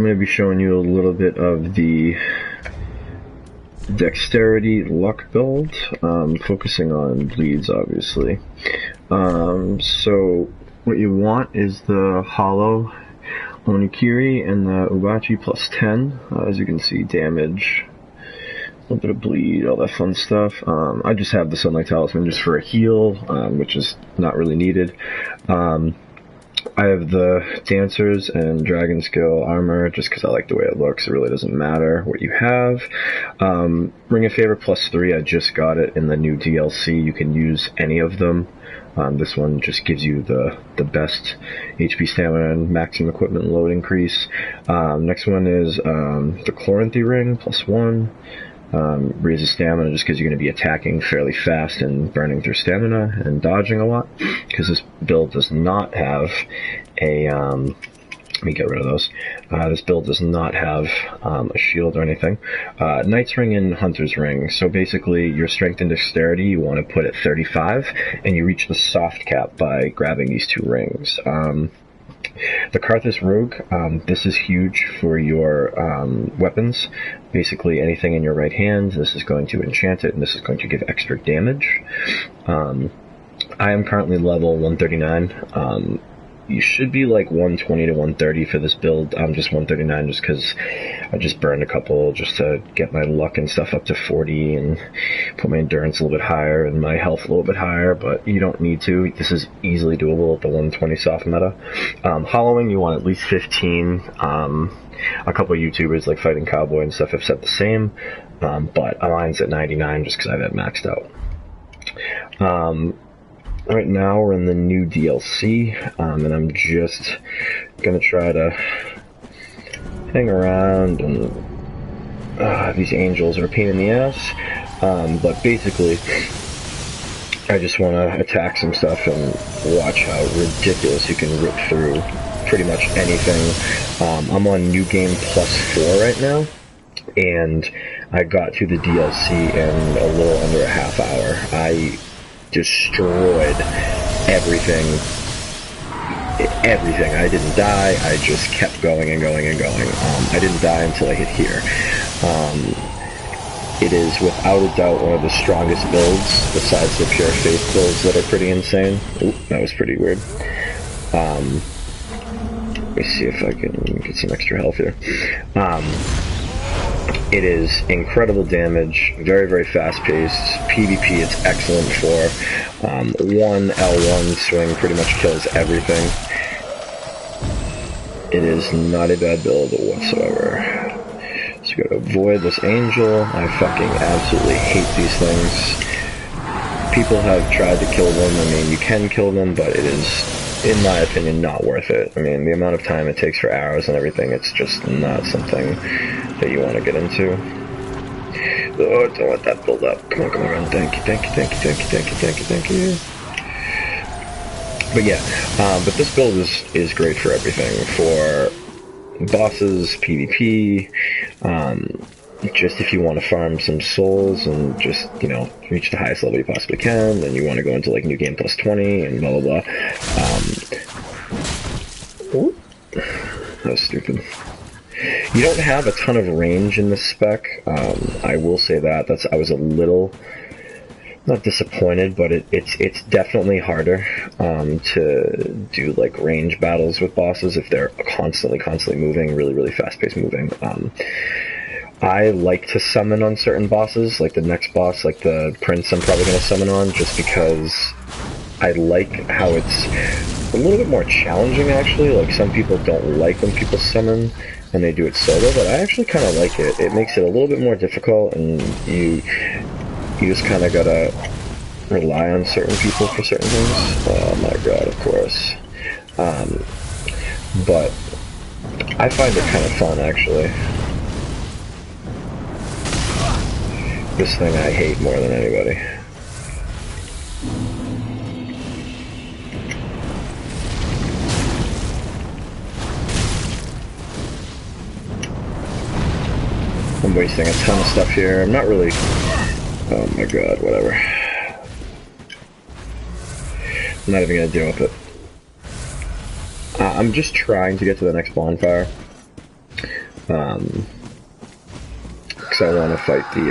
I'm going to be showing you a little bit of the dexterity luck build, focusing on bleeds obviously. So what you want is the hollow Onikiri and the Ubachi plus 10, as you can see, damage, a little bit of bleed, all that fun stuff. I just have the Sunlight Talisman just for a heal, which is not really needed. I have the Dancers and Dragon Skill armor just because I like the way it looks. It really doesn't matter what you have. Ring of Favor plus 3, I just got it in the new DLC. You can use any of them. This one just gives you the best HP stamina and maximum equipment load increase. Next one is the Chloranthy Ring plus 1. Raises stamina just because you're going to be attacking fairly fast and burning through stamina and dodging a lot, because this build does not have a let me get rid of those. This build does not have a shield or anything. Knight's Ring and Hunter's Ring. So basically your strength and dexterity you want to put at 35, and you reach the soft cap by grabbing these two rings. The Karthus Rogue, this is huge for your weapons. Basically anything in your right hand, this is going to enchant it, and this is going to give extra damage. I am currently level 139. You should be like 120 to 130 for this build. I'm just 139 just because I just burned a couple just to get my luck and stuff up to 40 and put my endurance a little bit higher and my health a little bit higher, but you don't need to. This is easily doable at the 120 soft meta. Hollowing, you want at least 15. A couple of YouTubers like Fighting Cowboy and stuff have said the same, but mine's at 99 just because I have it maxed out. Right now we're in the new DLC, and I'm just gonna try to hang around, and these angels are a pain in the ass, but basically I just want to attack some stuff and watch how ridiculous you can rip through pretty much anything. I'm on New Game plus 4 right now, and I got through the DLC in a little under a half hour. I destroyed everything. I didn't die. I just kept going and going and going. I didn't die until I hit here. It is without a doubt one of the strongest builds besides the Pure Faith builds that are pretty insane. Ooh, that was pretty weird. Let me see if I can get some extra health here. It is incredible damage, very, very fast-paced. PvP, it's excellent for. One L1 swing pretty much kills everything. It is not a bad build whatsoever. So you gotta avoid this angel. I fucking absolutely hate these things. People have tried to kill them. I mean, you can kill them, but it is, in my opinion, not worth it. I mean, the amount of time it takes for arrows and everything, it's just not something that you want to get into. Oh, don't let that build up. Come on, come on, thank you. But yeah, but this build is great for everything. For bosses, PvP, just if you want to farm some souls and just, you know, reach the highest level you possibly can, then you want to go into like New Game plus 20 and blah blah blah. Ooh, that was stupid. You don't have a ton of range in this spec. I will say that. I was a little, not disappointed, but it's definitely harder to do like range battles with bosses if they're constantly moving, really fast-paced moving. I like to summon on certain bosses, like the next boss, like the Prince I'm probably going to summon on, just because I like how it's a little bit more challenging actually. Like some people don't like when people summon and they do it solo, but I actually kind of like it. It makes it a little bit more difficult, and you just kind of gotta rely on certain people for certain things. Oh my god, of course. But I find it kind of fun actually. This thing I hate more than anybody. I'm wasting a ton of stuff here. I'm not really... Oh my god, whatever. I'm not even gonna deal with it. I'm just trying to get to the next bonfire. because I want to fight the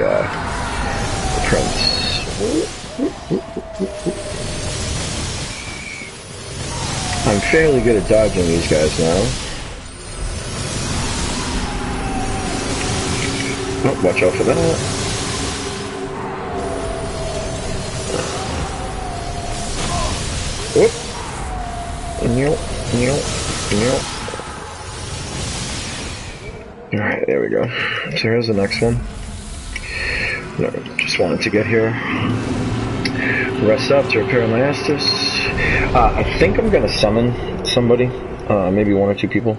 prince. I'm fairly good at dodging these guys now. Oh, watch out for that. Whoop. Alright, there we go. So here's the next one. No, just wanted to get here. Rest up to repair my Estus. I think I'm gonna summon somebody. Maybe one or two people.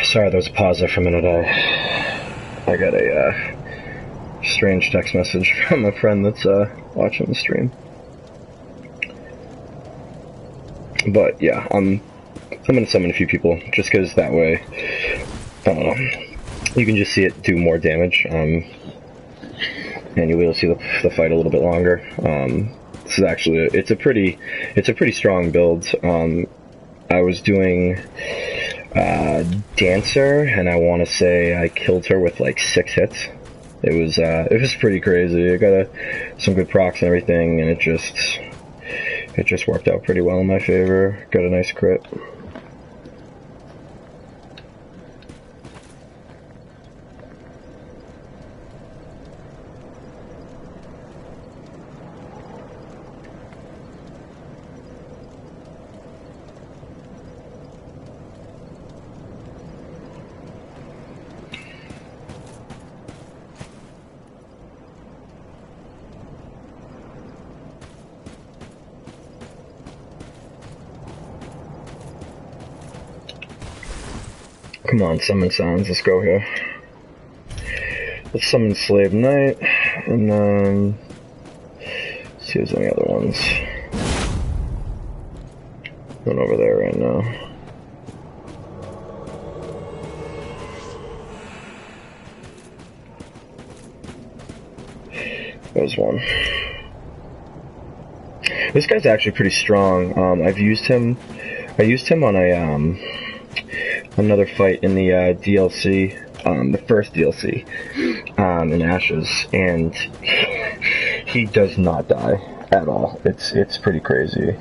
Sorry, there was a pause there for a minute. I got a strange text message from a friend that's watching the stream. But yeah, I'm gonna summon a few people just because that way, I don't know, you can just see it do more damage, and you'll be able to see the fight a little bit longer. This is actually it's a pretty strong build. I was doing Dancer, and I want to say I killed her with like 6 hits. It was pretty crazy. I got some good procs and everything, and it just worked out pretty well in my favor. Got a nice crit. Come on, summon sounds, let's go here. Let's summon Slave Knight, and then see if there's any other ones. Going over there right now. There's one. This guy's actually pretty strong. I used him on a another fight in the DLC, the first DLC, in Ashes, and he does not die at all. It's pretty crazy.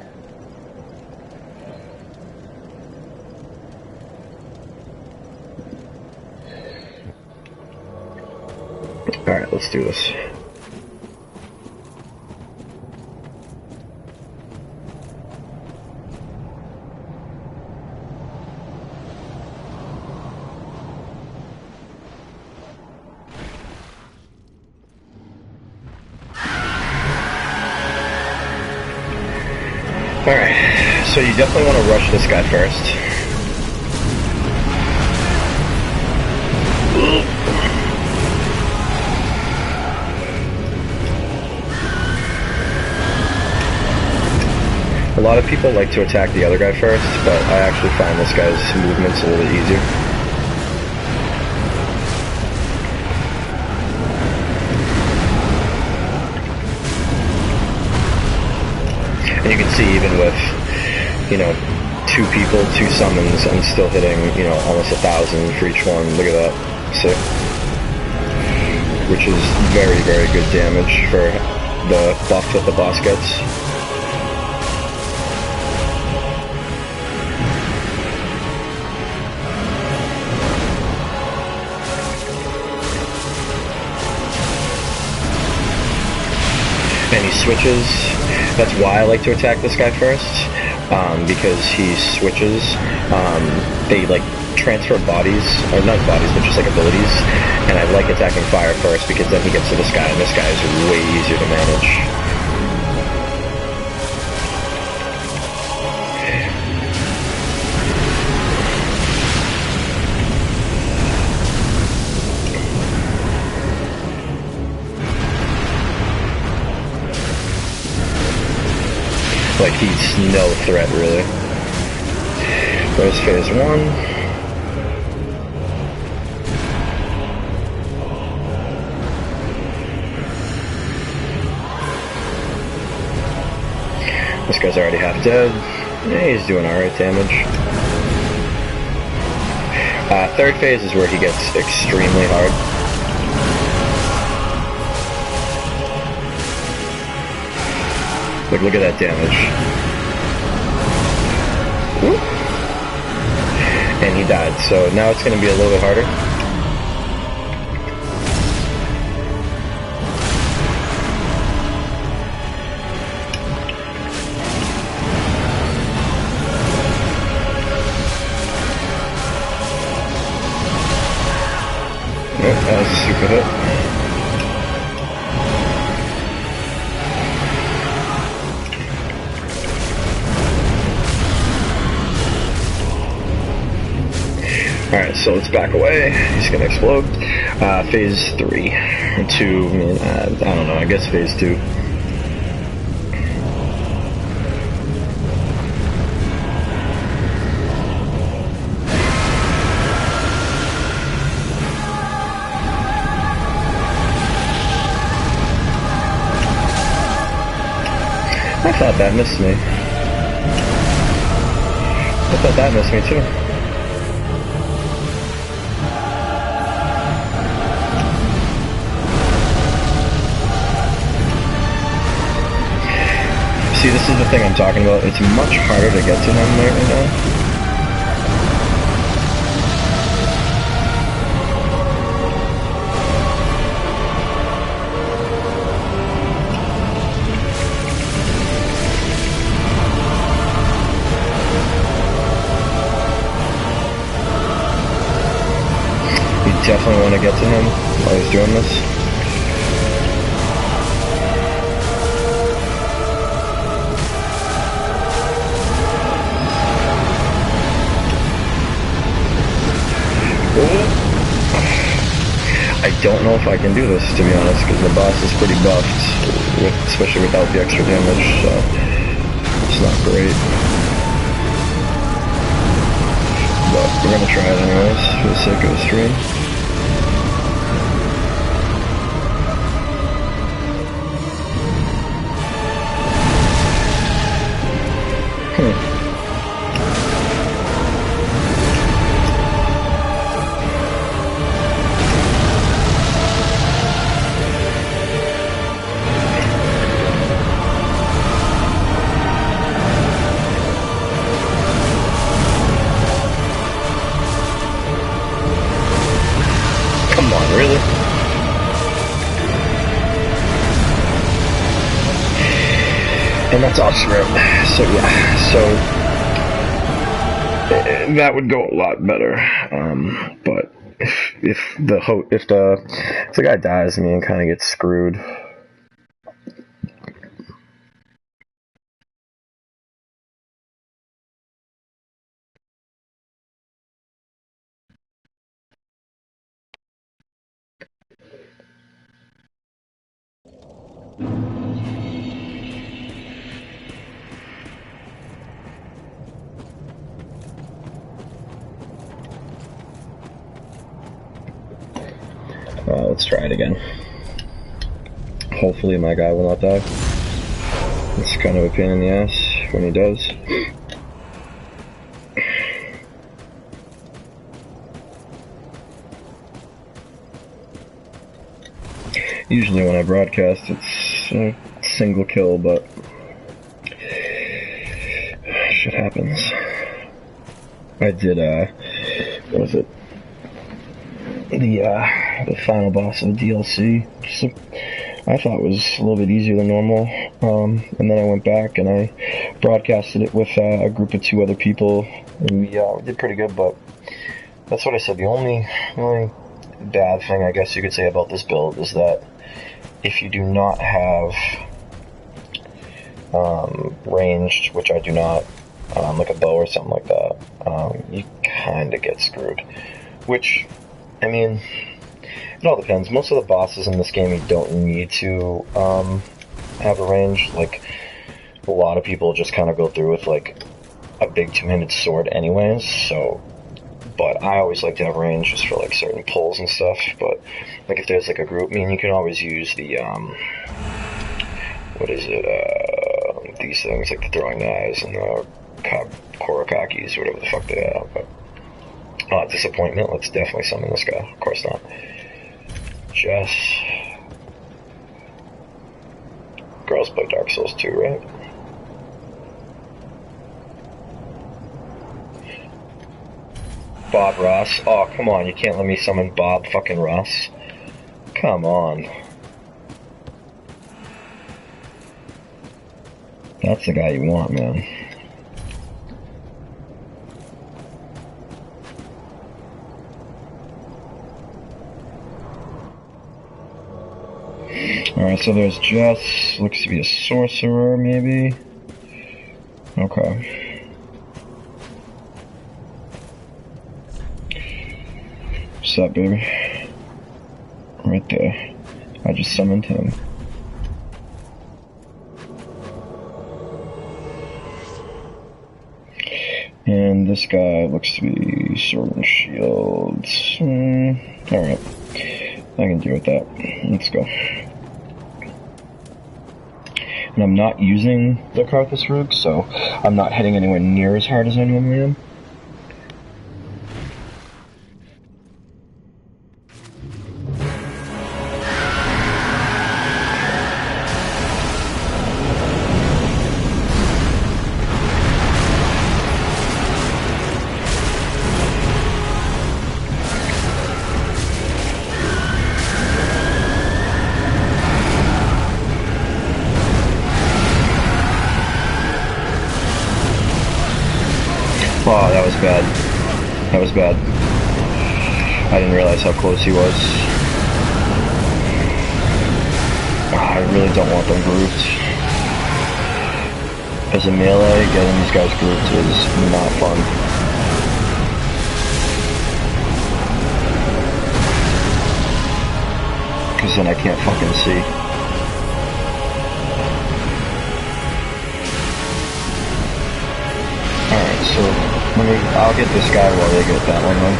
Alright, let's do this. Alright, so you definitely want to rush this guy first. A lot of people like to attack the other guy first, but I actually find this guy's movements a little bit easier. And you can see even with, you know, 2 people, 2 summons, I'm still hitting, you know, almost 1,000 for each one. Look at that. See? Which is very, very good damage for the buff that the boss gets. And he switches. That's why I like to attack this guy first, because he switches. They like transfer bodies, or not bodies, but just like abilities. And I like attacking fire first because then he gets to this guy, and this guy is way easier to manage. Like, he's no threat, really. There's phase 1. This guy's already half dead. Yeah, he's doing alright damage. Third phase is where he gets extremely hard. Look at that damage. Woo. And he died, so now it's going to be a little bit harder. Nope, that was a super hit. Alright, so let's back away. He's gonna explode. Phase 3. Or 2, I don't know, I guess phase 2. I thought that missed me. I thought that missed me too. See, this is the thing I'm talking about. It's much harder to get to him right now. You definitely want to get to him while he's doing this. I don't know if I can do this, to be honest, because the boss is pretty buffed, especially without the extra damage, so it's not great. But we're gonna try it anyways, for the sake of the stream. Come on, really? And that's off script. So yeah, that would go a lot better. But if the guy dies, I mean, kind of gets screwed. let's try it again. Hopefully my guy will not die. It's kind of a pain in the ass when he does. Usually when I broadcast it's a single kill, but shit happens. I did, what was it? The final boss of the DLC. I thought it was a little bit easier than normal, and then I went back and I broadcasted it with a group of 2 other people, and we did pretty good, but that's what I said. The only bad thing I guess you could say about this build is that if you do not have ranged, which I do not, like a bow or something like that, you kinda get screwed. Which, I mean, it all depends. Most of the bosses in this game you don't need to have a range. Like, a lot of people just kind of go through with like a big two-handed sword anyways, so, but I always like to have range just for like certain pulls and stuff. But like if there's like a group, I mean, you can always use the what is it, these things like the throwing knives and the korakakis, whatever the fuck they are. But disappointment, let's definitely summon this guy. Of course not. Jess. Girls play Dark Souls 2, right? Bob Ross. Oh, come on, you can't let me summon Bob fucking Ross. Come on. That's the guy you want, man. Alright, so there's Jess. Looks to be a sorcerer, maybe. Okay. What's up, baby? Right there. I just summoned him. And this guy looks to be sword and shields. Alright. I can deal with that. Let's go. And I'm not using the Karthus Rook, so I'm not hitting anywhere near as hard as I normally am. Oh, that was bad. That was bad. I didn't realize how close he was. Oh, I really don't want them grouped. As a melee, getting these guys grouped is not fun. Because then I can't fucking see. Alright, so I'll get this guy while they get that one then.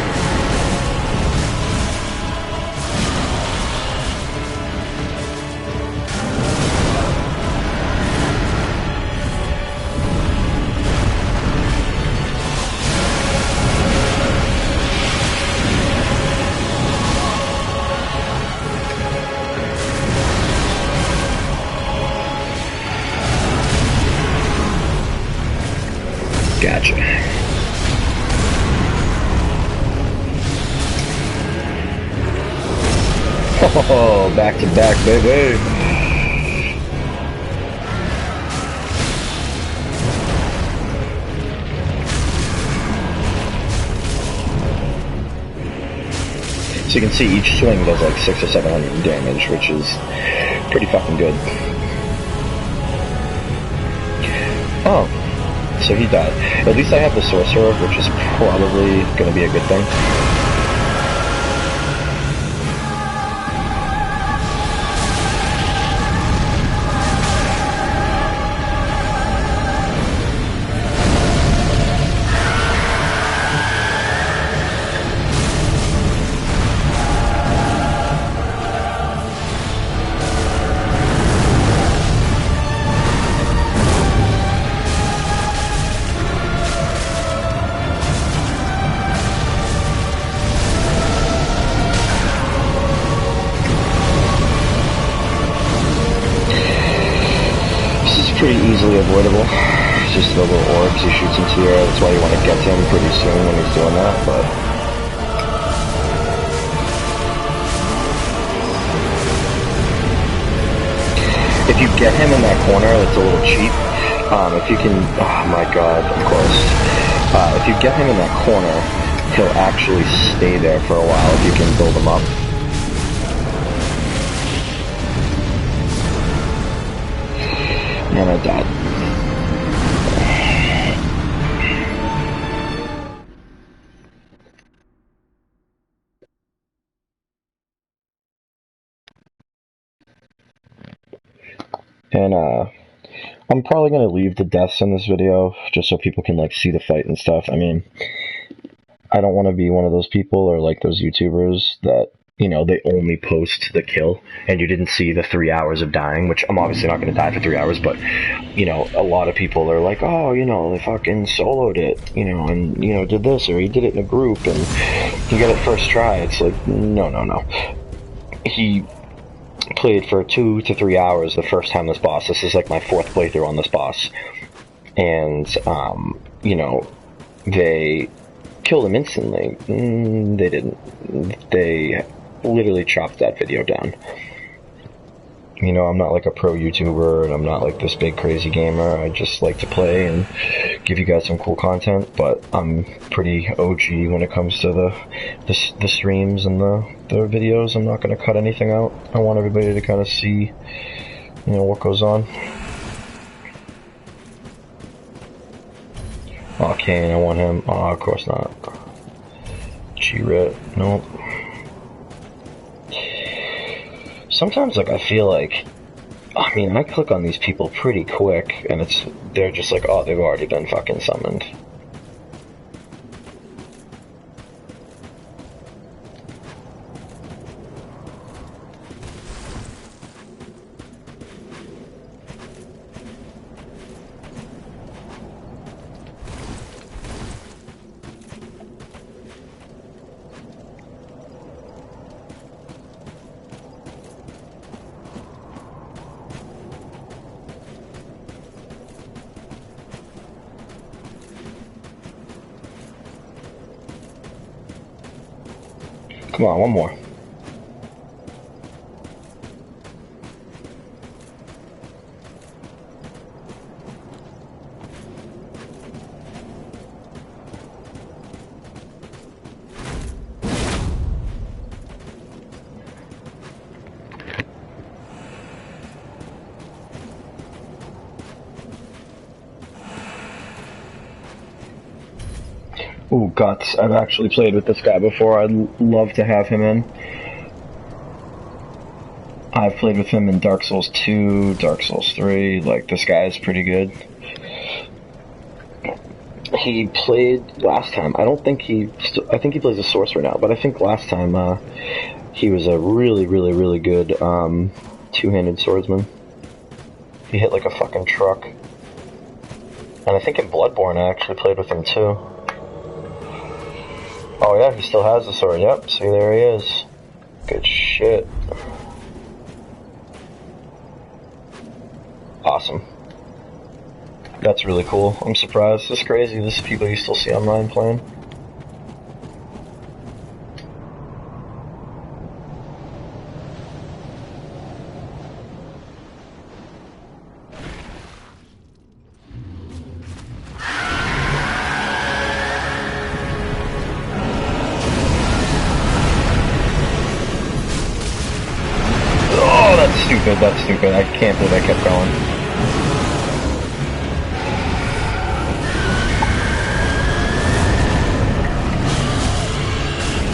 Gotcha. Oh, back to back, baby. So you can see each swing does like 600 or 700 damage, which is pretty fucking good. Oh. So he died. At least I have the sorcerer, which is probably going to be a good thing. easily avoidable. It's just the little orbs he shoots into the air. That's why you want to get to him pretty soon when he's doing that, but... If you get him in that corner, that's a little cheap. If you can... Oh my god, of course. If you get him in that corner, he'll actually stay there for a while if you can build him up. And I died. And, I'm probably going to leave the deaths in this video, just so people can, like, see the fight and stuff. I mean, I don't want to be one of those people, or, like, those YouTubers that, you know, they only post the kill, and you didn't see the 3 hours of dying, which I'm obviously not going to die for 3 hours, but, you know, a lot of people are like, oh, you know, they fucking soloed it, you know, and, you know, did this, or he did it in a group, and he got it first try. It's like, no. He played for 2 to 3 hours the first time this boss. This is like my 4th playthrough on this boss. And, you know, they killed him instantly. They didn't. They literally chopped that video down. You know, I'm not like a pro YouTuber, and I'm not like this big crazy gamer. I just like to play and give you guys some cool content, but I'm pretty OG when it comes to the streams and the videos. I'm not going to cut anything out. I want everybody to kind of see, you know, what goes on. Oh, Kane, I want him. Oh, of course not. G-Rit, nope. Sometimes, like, I feel like, I mean, I click on these people pretty quick, and they're just like, oh, they've already been fucking summoned. Come on, one more. Ooh, Guts. I've actually played with this guy before. I'd love to have him in. I've played with him in Dark Souls 2, Dark Souls 3. Like, this guy is pretty good. He played last time. I don't think I think he plays a sorcerer now, but I think last time, he was a really good, two-handed swordsman. He hit like a fucking truck. And I think in Bloodborne I actually played with him too. Oh yeah, he still has the sword. Yep, see, there he is. Good shit. Awesome. That's really cool. I'm surprised. This is crazy. This is people you still see online playing. That's stupid. I can't believe I kept going.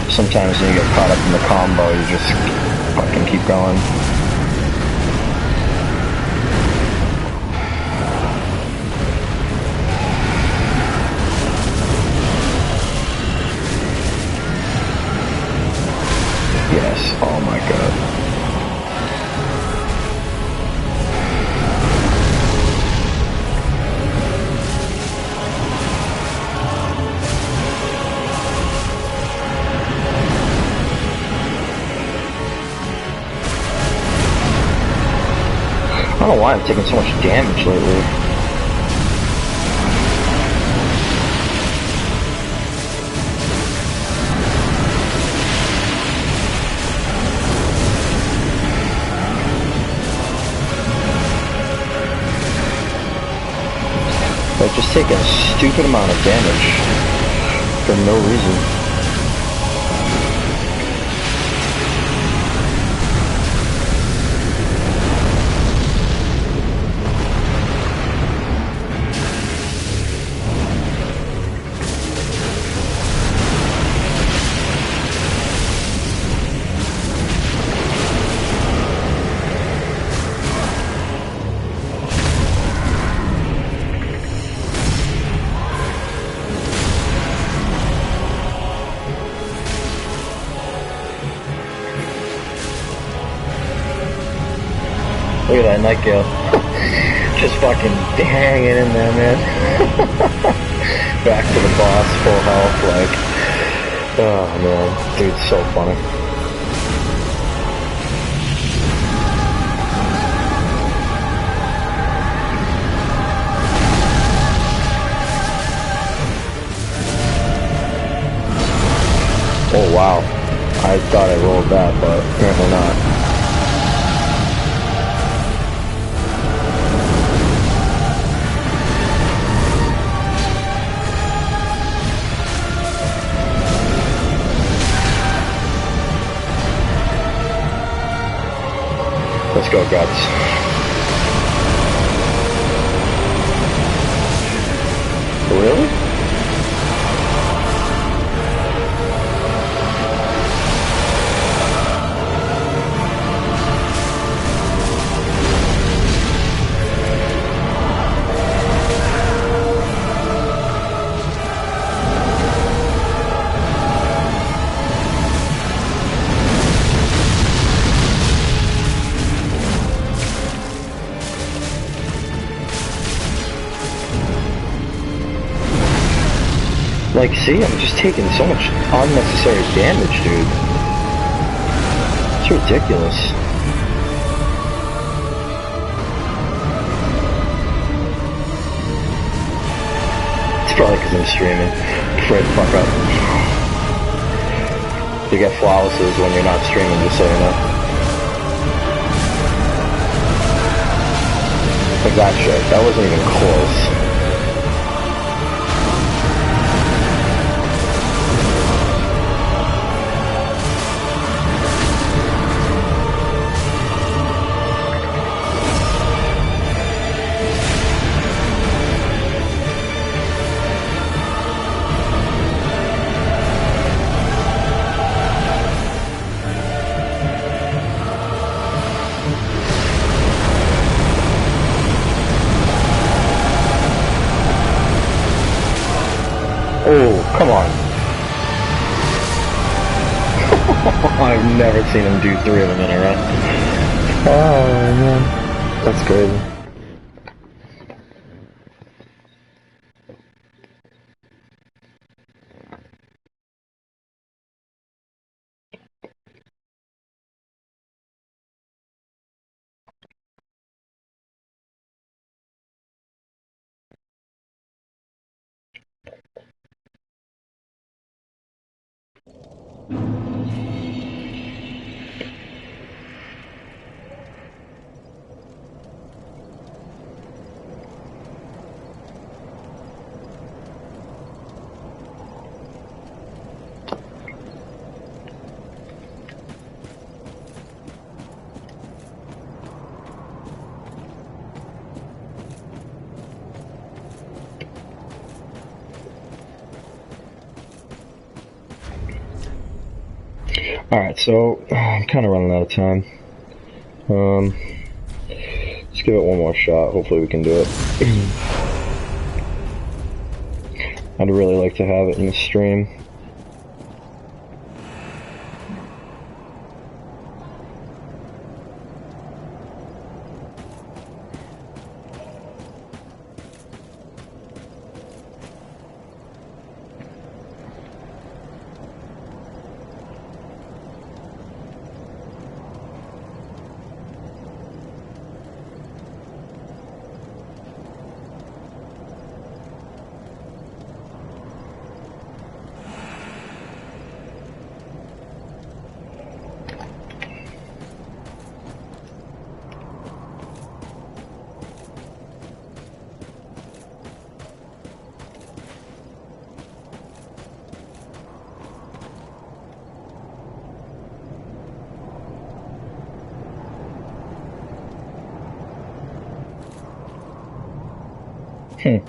Sometimes when you get caught up in the combo, you just fucking keep going. Yes, oh my god. I don't know why I'm taking so much damage lately. taking a stupid amount of damage for no reason. Look at that Nightgale. Just fucking hanging in there, man. Back to the boss, full health, like... Oh, man. Dude's so funny. Oh, wow. I thought I rolled that, but apparently not. Let's go, Guts. Really? Like, see, I'm just taking so much unnecessary damage, dude. It's ridiculous. It's probably because I'm streaming. Afraid to fuck up. You get flawlesses when you're not streaming, just so you know. Like that shit. That wasn't even close. Oh, come on. I've never seen him do 3 of them in a row. Oh, man. That's crazy. Alright, so I'm kind of running out of time. Let's give it one more shot. Hopefully we can do it. I'd really like to have it in the stream. I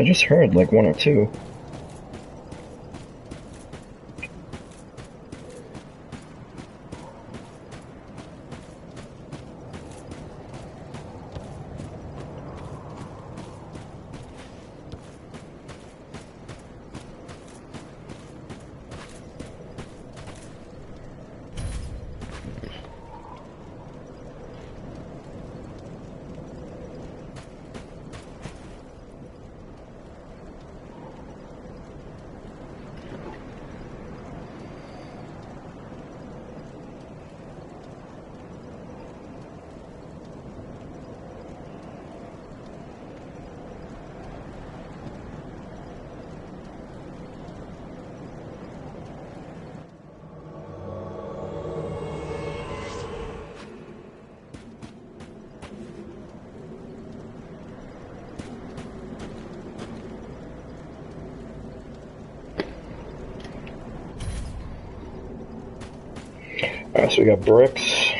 just heard like one or two. Alright, so we got bricks.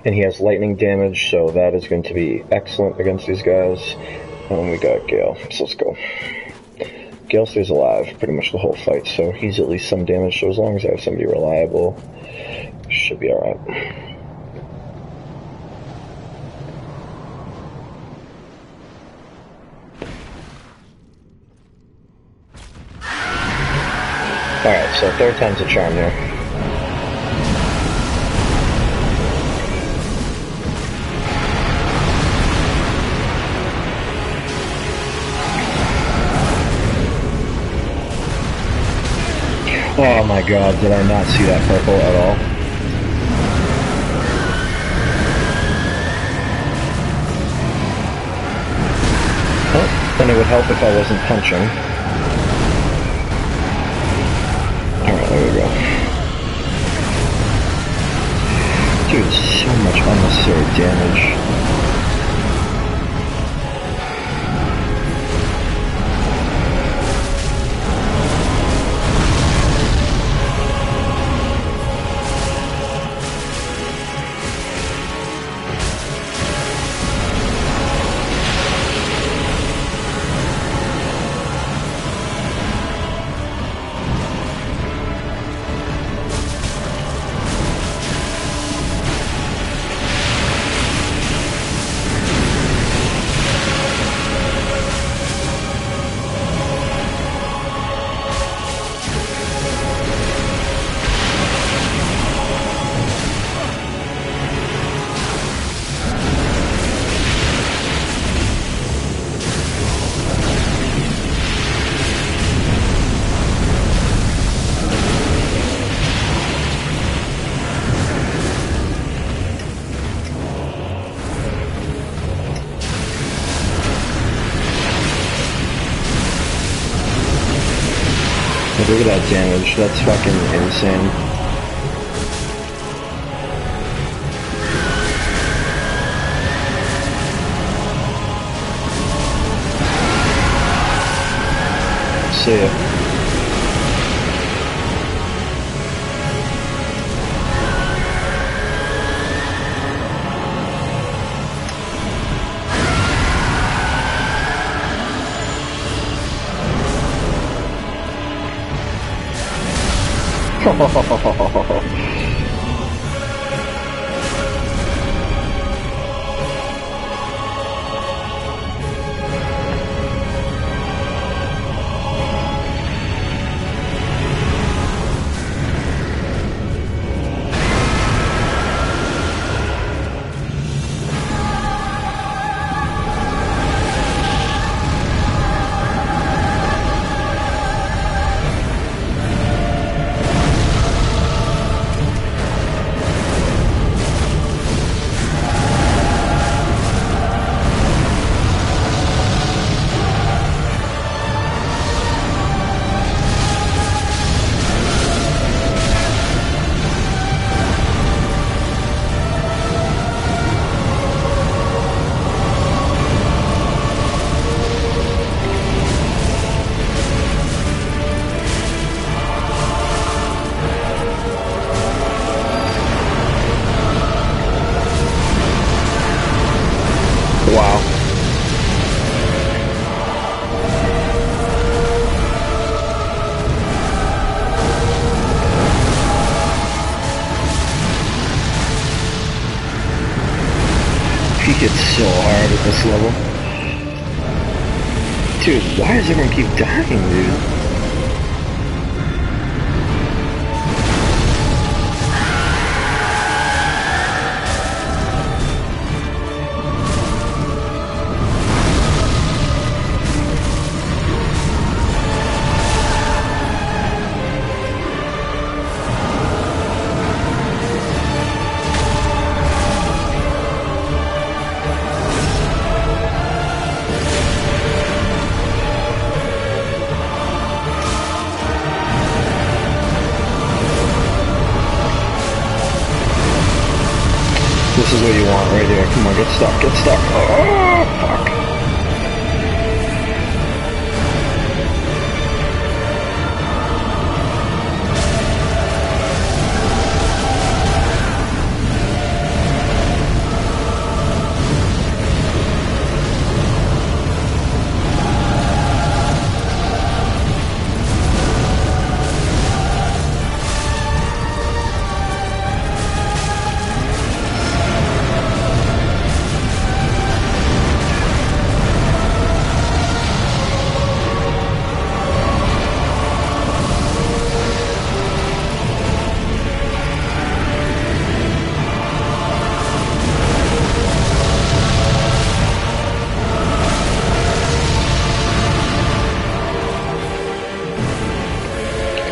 And he has lightning damage, so that is going to be excellent against these guys. And we got Gale, so let's go. Gale stays alive pretty much the whole fight, so he's at least some damage, so as long as I have somebody reliable, should be alright. Alright, so third time's a charm here. Oh my god, did I not see that purple at all? Oh, then it would help if I wasn't punching. Alright, there we go. Dude, so much unnecessary damage. Look at that damage, that's fucking insane. See ya. hit so hard at this level. Dude, why does everyone keep dying, dude? This is what you want right here. Come on, get stuck, get stuck. Oh, fuck.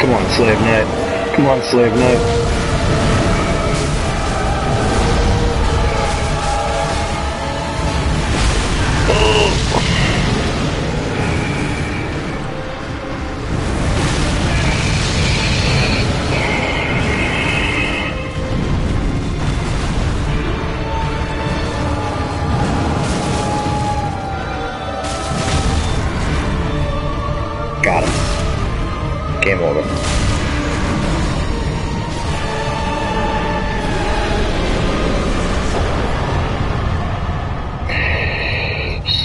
Come on, Slave Knight. Come on, Slave Knight. Got him. Game over.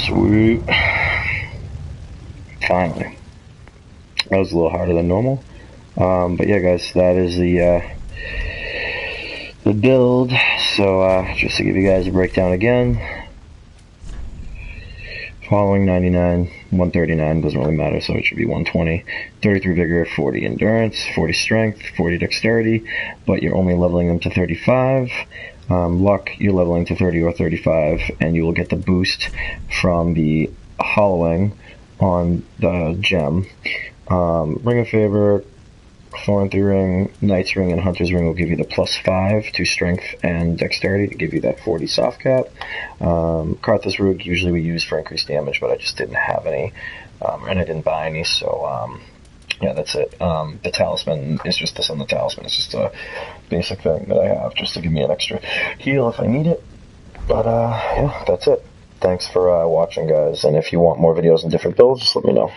Sweet. Finally. That was a little harder than normal. But yeah, guys, that is the build. So just to give you guys a breakdown again. Following 99, 139, doesn't really matter, so it should be 120. 33 vigor, 40 endurance, 40 strength, 40 dexterity, but you're only leveling them to 35. Luck, you're leveling to 30 or 35, and you will get the boost from the hollowing on the gem. Ring of Favor, Thorn-Through Ring, Knight's Ring, and Hunter's Ring will give you the +5 to strength and dexterity to give you that 40 soft cap. Karthus Rug usually we use for increased damage, but I just didn't have any, and I didn't buy any, so yeah, that's it. The talisman is just this on the talisman. It's just a basic thing that I have just to give me an extra heal if I need it. But yeah, that's it. Thanks for watching, guys, and if you want more videos and different builds, just let me know.